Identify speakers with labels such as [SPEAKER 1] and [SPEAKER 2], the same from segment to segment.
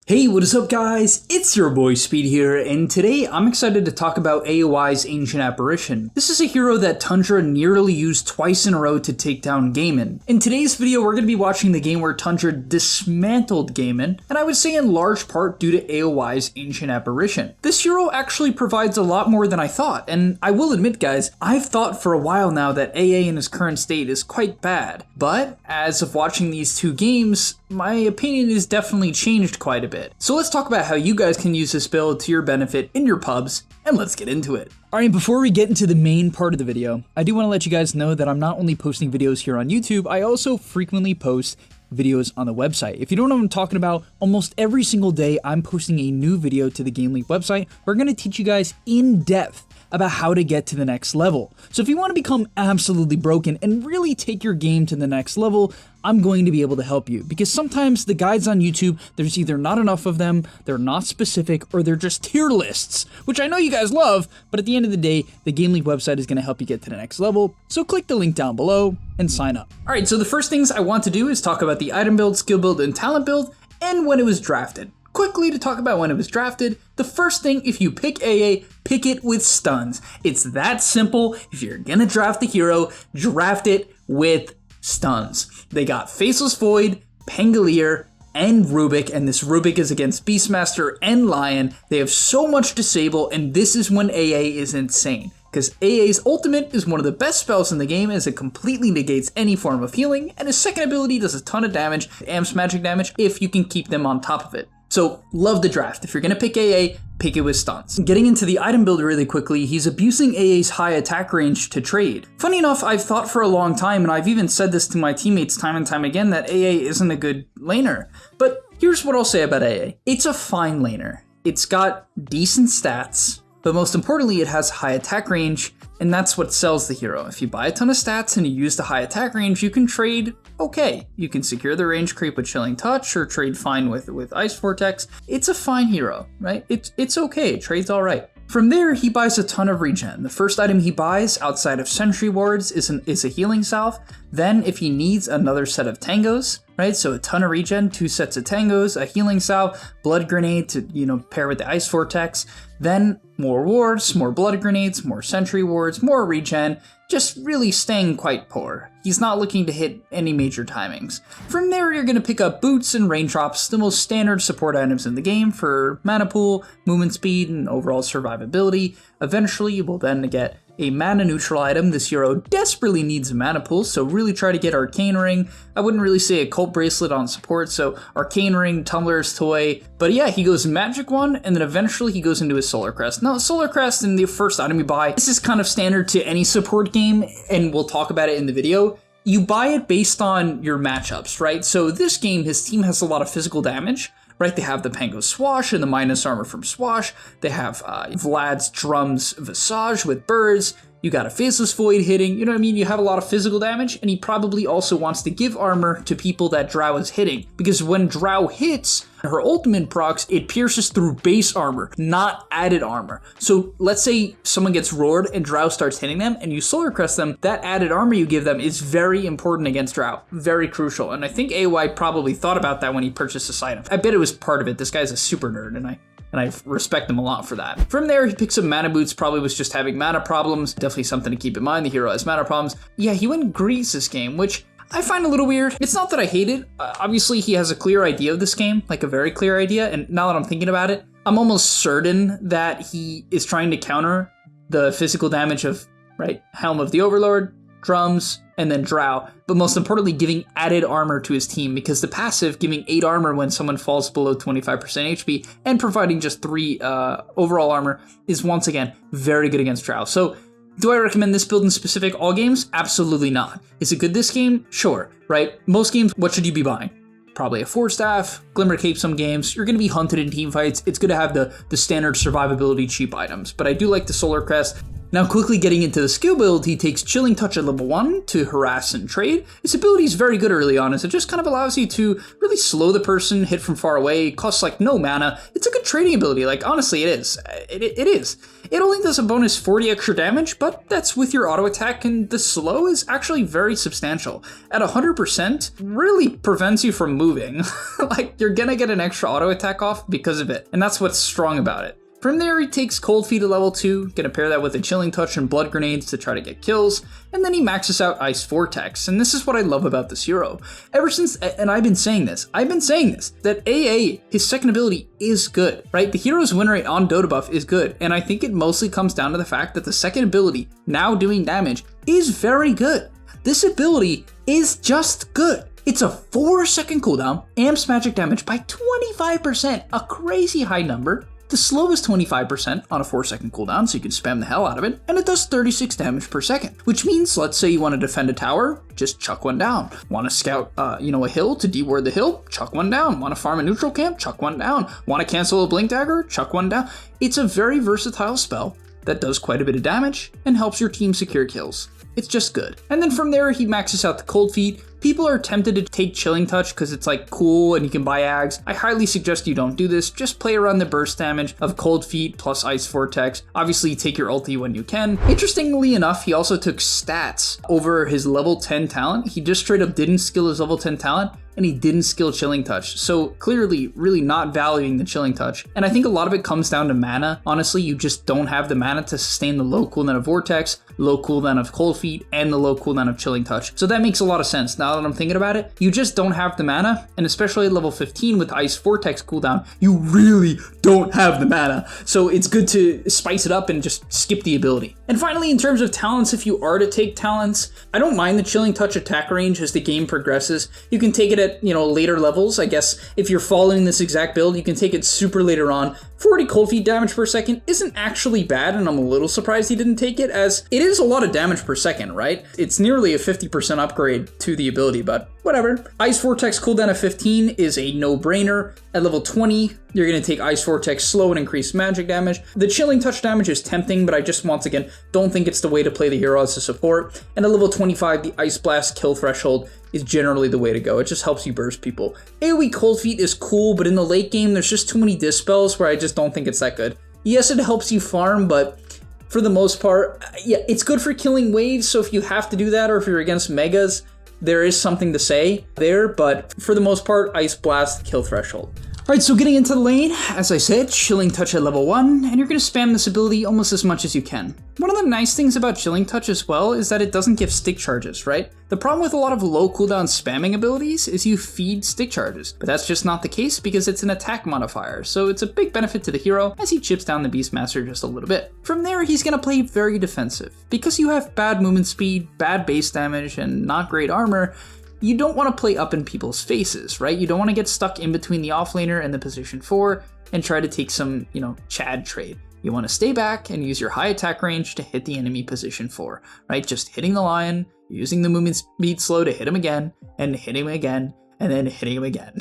[SPEAKER 1] Hey, what is up guys? It's your boy Speed here, and today I'm excited to talk about AOI's Ancient Apparition. This is a hero that Tundra nearly used twice in a row to take down Gaiman. In today's video, we're going to be watching the game where Tundra dismantled Gaiman, and I would say in large part due to AOI's Ancient Apparition. This hero actually provides a lot more than I thought, and I will admit guys, I've thought for a while now that AA in his current state is quite bad, but as of watching these two games, my opinion has definitely changed quite a bit. So let's talk about how you guys can use this build to your benefit in your pubs, and let's get into it. Alright, before we get into the main part of the video, I do want to let you guys know that I'm not only posting videos here on YouTube, I also frequently post videos on the website. If you don't know what I'm talking about, almost every single day I'm posting a new video to the GameLeap website. We're going to teach you guys in depth about how to get to the next level. So if you want to become absolutely broken and really take your game to the next level, I'm going to be able to help you, because sometimes the guides on YouTube, there's either not enough of them, they're not specific, or they're just tier lists, which I know you guys love, but at the end of the day, the GameLeap website is going to help you get to the next level, so click the link down below and sign up. Alright, so the first things I want to do is talk about the item build, skill build, and talent build, and when it was drafted. Quickly to talk about when it was drafted, the first thing, if you pick AA, pick it with stuns. It's that simple. If you're gonna draft the hero, draft it with stuns. They got Faceless Void, Pangolier, and Rubik, and this Rubik is against Beastmaster and Lion. They have so much disable, and this is when AA is insane, because AA's ultimate is one of the best spells in the game, as it completely negates any form of healing, and his second ability does a ton of damage, amps magic damage, if you can keep them on top of it. So, love the draft. If you're gonna pick AA, pick it with stuns. Getting into the item build really quickly, he's abusing AA's high attack range to trade. Funny enough, I've thought for a long time, and I've even said this to my teammates time and time again, that AA isn't a good laner. But here's what I'll say about AA. It's a fine laner. It's got decent stats, but most importantly, it has high attack range, and that's what sells the hero. If you buy a ton of stats and you use the high attack range, you can trade okay. You can secure the range creep with Chilling Touch or trade fine with Ice Vortex. It's a fine hero, right? It's okay, it trades all right. From there, he buys a ton of regen. The first item he buys outside of Sentry Wards is a healing salve. Then if he needs another set of tangos, right? So a ton of regen, 2 sets of tangos, a healing salve, blood grenade to, pair with the Ice Vortex. Then more wards, more blood grenades, more sentry wards, more regen, just really staying quite poor. He's not looking to hit any major timings. From there, you're going to pick up boots and raindrops, the most standard support items in the game for mana pool, movement speed, and overall survivability. Eventually, you will then get a mana neutral item. This hero desperately needs a mana pool, so really try to get Arcane Ring. I wouldn't really say a Cult Bracelet on support, so Arcane Ring, Tumbler's Toy. But yeah, he goes Magic One, and then eventually he goes into his Solar Crest. Now, Solar Crest in the first item you buy, this is kind of standard to any support game, and we'll talk about it in the video. You buy it based on your matchups, right? So this game, his team has a lot of physical damage, right? They have the Pango Swash and the minus armor from Swash. They have Vlad's Drum's Visage with birds. You got a Faceless Void hitting, you know what I mean? You have a lot of physical damage, and he probably also wants to give armor to people that Drow is hitting, because when Drow hits, her ultimate procs, it pierces through base armor, not added armor. So let's say someone gets roared and Drow starts hitting them, and you Solar Crest them, that added armor you give them is very important against Drow, very crucial. And I think AY probably thought about that when he purchased this item. I bet it was part of it. This guy's a super nerd, and I respect him a lot for that. From there, he picks up mana boots, probably was just having mana problems. Definitely something to keep in mind, the hero has mana problems. Yeah, he went Grease this game, which I find a little weird. It's not that I hate it. Obviously, he has a clear idea of this game, like a very clear idea, and now that I'm thinking about it, I'm almost certain that he is trying to counter the physical damage of, right, Helm of the Overlord, Drums, and then Drow, but most importantly, giving added armor to his team, because the passive, giving 8 armor when someone falls below 25% HP, and providing just 3 overall armor, is once again very good against Drow. So, do I recommend this build in specific all games? Absolutely not. Is it good this game? Sure, right? Most games, what should you be buying? Probably a 4-staff, Glimmer Cape some games. You're going to be hunted in team fights. It's going to have the standard survivability cheap items, but I do like the Solar Crest. Now quickly getting into the skill build, he takes Chilling Touch at level 1 to harass and trade. This ability is very good early on as it just kind of allows you to really slow the person, hit from far away, costs like no mana. It's a good trading ability, like honestly it is. It is. It only does a bonus 40 extra damage, but that's with your auto attack, and the slow is actually very substantial. At 100%, really prevents you from moving. Like you're gonna get an extra auto attack off because of it, and that's what's strong about it. From there, he takes Cold Feet at level 2, gonna pair that with a Chilling Touch and Blood Grenades to try to get kills, and then he maxes out Ice Vortex, and this is what I love about this hero. Ever since, and I've been saying this, that AA, his second ability, is good, right? The hero's win rate on Dota buff is good, and I think it mostly comes down to the fact that the second ability, now doing damage, is very good. This ability is just good. It's a 4-second cooldown, amps magic damage by 25%, a crazy high number. The slow is 25% on a 4-second cooldown, so you can spam the hell out of it, and it does 36 damage per second, which means, let's say you want to defend a tower, just chuck one down. Want to scout, a hill to deward the hill? Chuck one down. Want to farm a neutral camp? Chuck one down. Want to cancel a blink dagger? Chuck one down. It's a very versatile spell that does quite a bit of damage and helps your team secure kills. It's just good. And then from there, he maxes out the Cold Feet. People are tempted to take Chilling Touch because it's like cool and you can buy ags. I highly suggest you don't do this. Just play around the burst damage of Cold Feet plus Ice Vortex. Obviously, take your ulti when you can. Interestingly enough, he also took stats over his level 10 talent. He just straight up didn't skill his level 10 talent, and he didn't skill Chilling Touch. So clearly, really not valuing the Chilling Touch. And I think a lot of it comes down to mana. Honestly, you just don't have the mana to sustain the low cooldown of Vortex, low cooldown of Cold Feet, and the low cooldown of Chilling Touch. So that makes a lot of sense. Now that I'm thinking about it, you just don't have the mana, and especially at level 15 with Ice Vortex cooldown, you really don't have the mana. So it's good to spice it up and just skip the ability. And finally, in terms of talents, if you are to take talents, I don't mind the Chilling Touch attack range as the game progresses. You can take it at, later levels. I guess if you're following this exact build, you can take it super later on. 40 Cold Feet damage per second isn't actually bad, and I'm a little surprised he didn't take it, as it is a lot of damage per second, right? It's nearly a 50% upgrade to the ability, but whatever. Ice Vortex cooldown of 15 is a no-brainer. At level 20, you're going to take Ice Vortex slow and increase magic damage. The Chilling Touch damage is tempting, but I just, once again, don't think it's the way to play the hero as a support. And at level 25, the Ice Blast kill threshold is generally the way to go. It just helps you burst people. AoE Cold Feet is cool, but in the late game, there's just too many dispels where I just don't think it's that good. Yes, it helps you farm, but for the most part, yeah, it's good for killing waves, so if you have to do that, or if you're against megas, there is something to say there, but for the most part, Ice Blast, kill threshold. Alright, so getting into the lane, as I said, Chilling Touch at level 1, and you're going to spam this ability almost as much as you can. One of the nice things about Chilling Touch as well is that it doesn't give stick charges, right? The problem with a lot of low cooldown spamming abilities is you feed stick charges, but that's just not the case because it's an attack modifier, so it's a big benefit to the hero as he chips down the Beastmaster just a little bit. From there, he's going to play very defensive. Because you have bad movement speed, bad base damage, and not great armor, you don't want to play up in people's faces, right? You don't want to get stuck in between the offlaner and the position 4 and try to take some, Chad trade. You want to stay back and use your high attack range to hit the enemy position 4, right? Just hitting the lion, using the movement speed slow to hit him again, and hitting him again, and then hitting him again.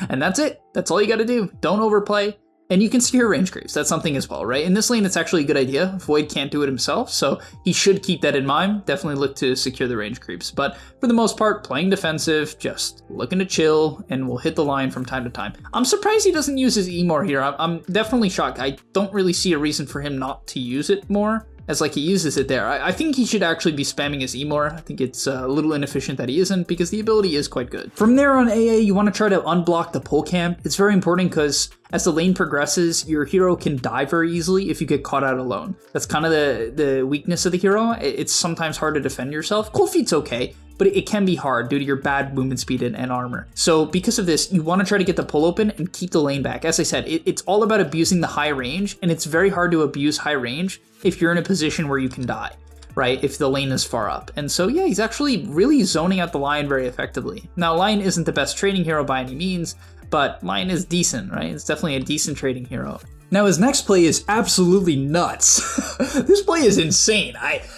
[SPEAKER 1] And that's it. That's all you got to do. Don't overplay. And you can secure range creeps. That's something as well, right? In this lane, it's actually a good idea. Void can't do it himself, so he should keep that in mind. Definitely look to secure the range creeps. But for the most part, playing defensive, just looking to chill, and we'll hit the line from time to time. I'm surprised he doesn't use his E more here. I'm definitely shocked. I don't really see a reason for him not to use it more, as like he uses it there. I think he should actually be spamming his E more. I think it's a little inefficient that he isn't, because the ability is quite good. From there on AA, you want to try to unblock the pull camp. It's very important because as the lane progresses, your hero can die very easily if you get caught out alone. That's kind of the weakness of the hero. It's sometimes hard to defend yourself. Cold Feet's okay, but it can be hard due to your bad movement speed and armor. So because of this, you want to try to get the pull open and keep the lane back. As I said, it's all about abusing the high range, and it's very hard to abuse high range if you're in a position where you can die, right? If the lane is far up. And so yeah, he's actually really zoning out the Lion very effectively. Now, Lion isn't the best trading hero by any means, but Lion is decent, right? It's definitely a decent trading hero. Now his next play is absolutely nuts. This play is insane.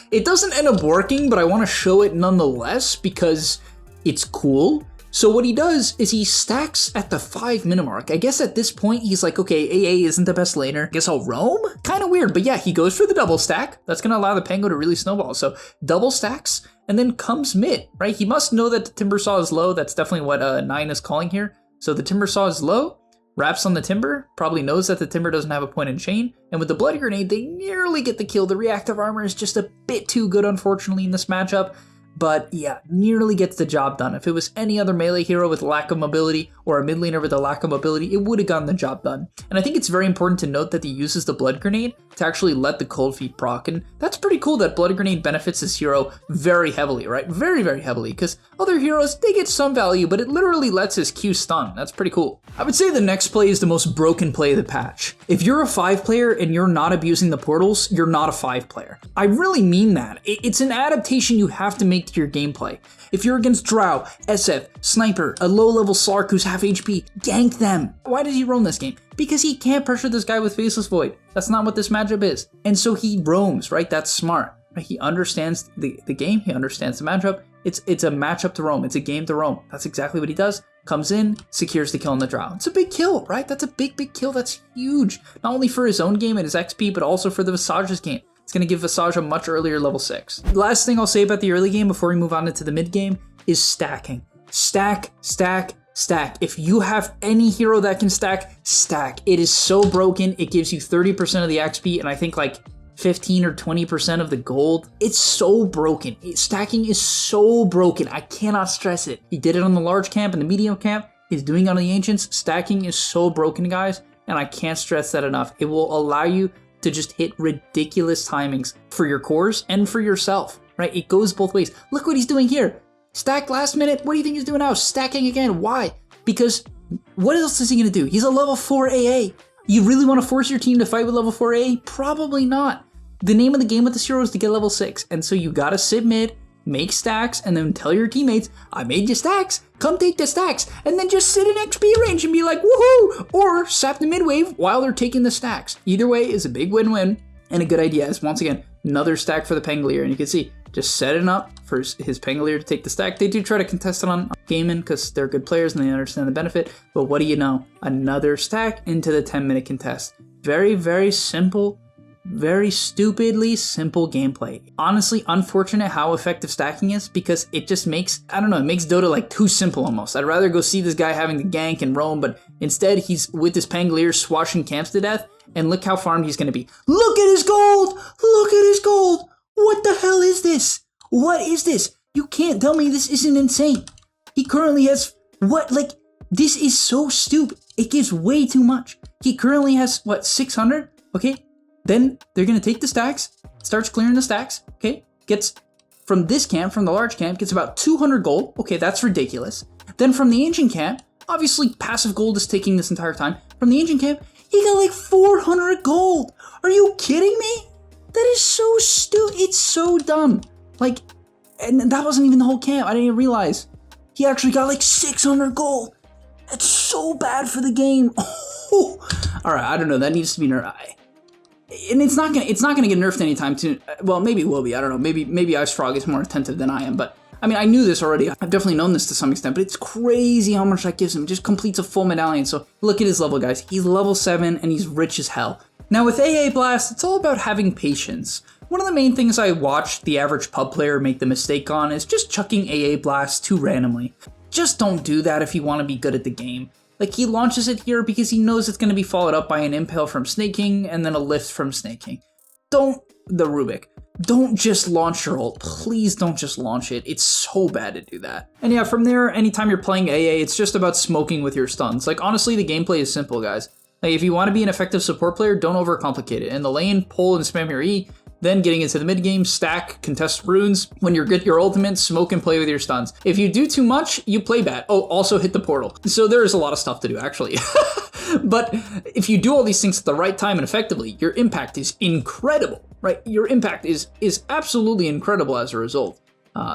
[SPEAKER 1] It doesn't end up working, but I want to show it nonetheless because it's cool. So what he does is he stacks at the 5 minute mark. I guess at this point he's like, okay, AA isn't the best laner. Guess I'll roam? Kind of weird, but yeah, he goes for the double stack. That's going to allow the Pango to really snowball. So double stacks and then comes mid, right? He must know that the Timber Saw is low. That's definitely what 9 is calling here. So the Timber Saw is low, wraps on the Timber, probably knows that the Timber doesn't have a point in chain. And with the Blood Grenade, they nearly get the kill. The reactive armor is just a bit too good, unfortunately, in this matchup. But yeah, nearly gets the job done. If it was any other melee hero with lack of mobility or a mid laner with a lack of mobility, it would have gotten the job done. And I think it's very important to note that he uses the Blood Grenade to actually let the Cold Feet proc. And that's pretty cool that Blood Grenade benefits this hero very heavily, right? Very, very heavily, because other heroes, they get some value, but it literally lets his Q stun. That's pretty cool. I would say the next play is the most broken play of the patch. If you're a 5 player and you're not abusing the portals, you're not a 5 player. I really mean that. It's an adaptation you have to make to your gameplay. If you're against Drow, SF, Sniper, a low-level Slark who's half HP, gank them. Why did he roam this game? Because he can't pressure this guy with Faceless Void. That's not what this matchup is. And so he roams, right? That's smart. Right? He understands the game. He understands the matchup. It's a matchup to roam. It's a game to roam. That's exactly what he does. Comes in, secures the kill on the Drow. It's a big kill, right? That's a big, big kill. That's huge. Not only for his own game and his XP, but also for the Visage's game. It's going to give Visage a much earlier level 6. The last thing I'll say about the early game before we move on into the mid game is stacking. Stack, stack, stack. If you have any hero that can stack, stack. It is so broken. It gives you 30% of the XP and I think like 15 or 20% of the gold. It's so broken. Stacking is so broken. I cannot stress it. He did it on the large camp and the medium camp. He's doing it on the ancients. Stacking is so broken, guys, and I can't stress that enough. It will allow you to just hit ridiculous timings for your cores and for yourself, right? It goes both ways. Look what he's doing here. Stacked last minute. What do you think he's doing now? Stacking again. Why? Because what else is he going to do? He's a level 4 AA. You really want to force your team to fight with level 4 AA? Probably not. The name of the game with this hero is to get level 6. And so you got to sit mid, make stacks, and then tell your teammates, I made you stacks. Come take the stacks. And then just sit in XP range and be like, woohoo! Or sap the mid wave while they're taking the stacks. Either way is a big win-win and a good idea. As once again, another stack for the Pangolier. And you can see, just setting up for his Pangolier to take the stack. They do try to contest it on gaming because they're good players and they understand the benefit. But what do you know? Another stack into the 10-minute contest. Very, very simple. Very stupidly simple gameplay. Honestly, unfortunate how effective stacking is because it just makes, I don't know, it makes Dota like too simple almost. I'd rather go see this guy having to gank and roam, but instead he's with his Pangolier swashing camps to death, and look how farmed he's gonna be. Look at his gold! Look at his gold! What the hell is this? What is this? You can't tell me this isn't insane. He currently has, what, like, this is so stupid. It gives way too much. He currently has, what, 600? Okay. Then they're going to take the stacks, starts clearing the stacks, okay? Gets from this camp, from the large camp, gets about 200 gold. Okay, that's ridiculous. Then from the ancient camp, obviously passive gold is taking this entire time. From the ancient camp, he got like 400 gold. Are you kidding me? That is so stupid. It's so dumb. Like, and that wasn't even the whole camp. I didn't even realize. He actually got like 600 gold. That's so bad for the game. Oh. All right, I don't know. That needs to be nerfed. And it's not gonna get nerfed anytime soon. Well, maybe it will be. I don't know. Maybe Ice Frog is more attentive than I am. But I mean, I knew this already. I've definitely known this to some extent. But it's crazy how much that gives him. Just completes a full medallion. So look at his level, guys. He's level 7 and he's rich as hell. Now with AA Blast, it's all about having patience. One of the main things I watched the average pub player make the mistake on is just chucking AA Blast too randomly. Just don't do that if you want to be good at the game. Like, he launches it here because he knows it's going to be followed up by an Impale from Snake King and then a Lift from Snake King. Don't just launch your ult. Please don't just launch it. It's so bad to do that. And yeah, from there, anytime you're playing AA, it's just about smoking with your stuns. Like, honestly, the gameplay is simple, guys. Like, if you want to be an effective support player, don't overcomplicate it. In the lane, pull and spam your E. Then getting into the mid game, stack, contest runes. When you get your ultimate, smoke and play with your stuns. If you do too much, you play bad. Oh, also hit the portal. So there's a lot of stuff to do, actually. But if you do all these things at the right time and effectively, your impact is incredible, right? Your impact is absolutely incredible as a result.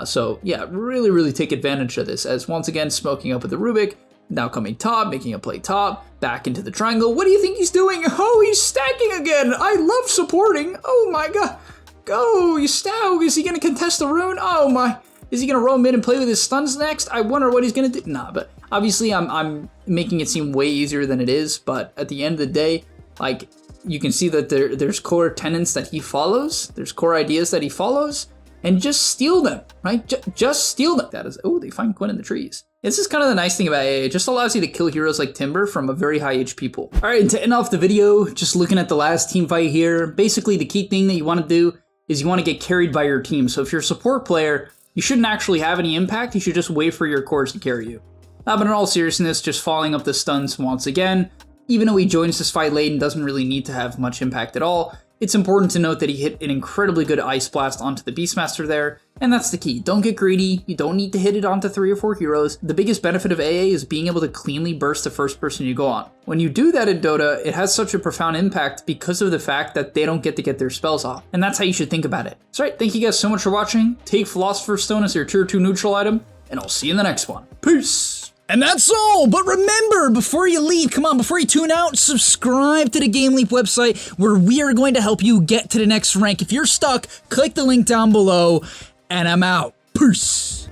[SPEAKER 1] So yeah, really, really take advantage of this as once again, smoking up with the Rubik, now coming top, making a play top, back into the triangle. What do you think he's doing? Oh, he's stacking again. I love supporting. Oh my god. Go, you Stow. Is he going to contest the rune? Oh my. Is he gonna roam in and play with his stuns next? I wonder what he's gonna do. Nah, but obviously I'm making it seem way easier than it is, but at the end of the day, like, you can see that there's core tenets that he follows, there's core ideas that he follows, and just steal them, right? Just steal them. That is, oh, they find Quinn in the trees. This is kind of the nice thing about AA. It just allows you to kill heroes like Timber from a very high HP pool. All right, and to end off the video, just looking at the last team fight here, basically the key thing that you want to do is you want to get carried by your team. So if you're a support player, you shouldn't actually have any impact. You should just wait for your cores to carry you. But in all seriousness, just following up the stuns once again, even though he joins this fight late and doesn't really need to have much impact at all, it's important to note that he hit an incredibly good Ice Blast onto the Beastmaster there, and that's the key. Don't get greedy, you don't need to hit it onto 3 or 4 heroes. The biggest benefit of AA is being able to cleanly burst the first person you go on. When you do that in Dota, it has such a profound impact because of the fact that they don't get to get their spells off, and that's how you should think about it. So thank you guys so much for watching, take Philosopher's Stone as your tier 2 neutral item, and I'll see you in the next one. Peace!
[SPEAKER 2] And that's all, but remember, before you leave, come on, before you tune out, subscribe to the Game Leap website where we are going to help you get to the next rank. If you're stuck, click the link down below, and I'm out. Peace.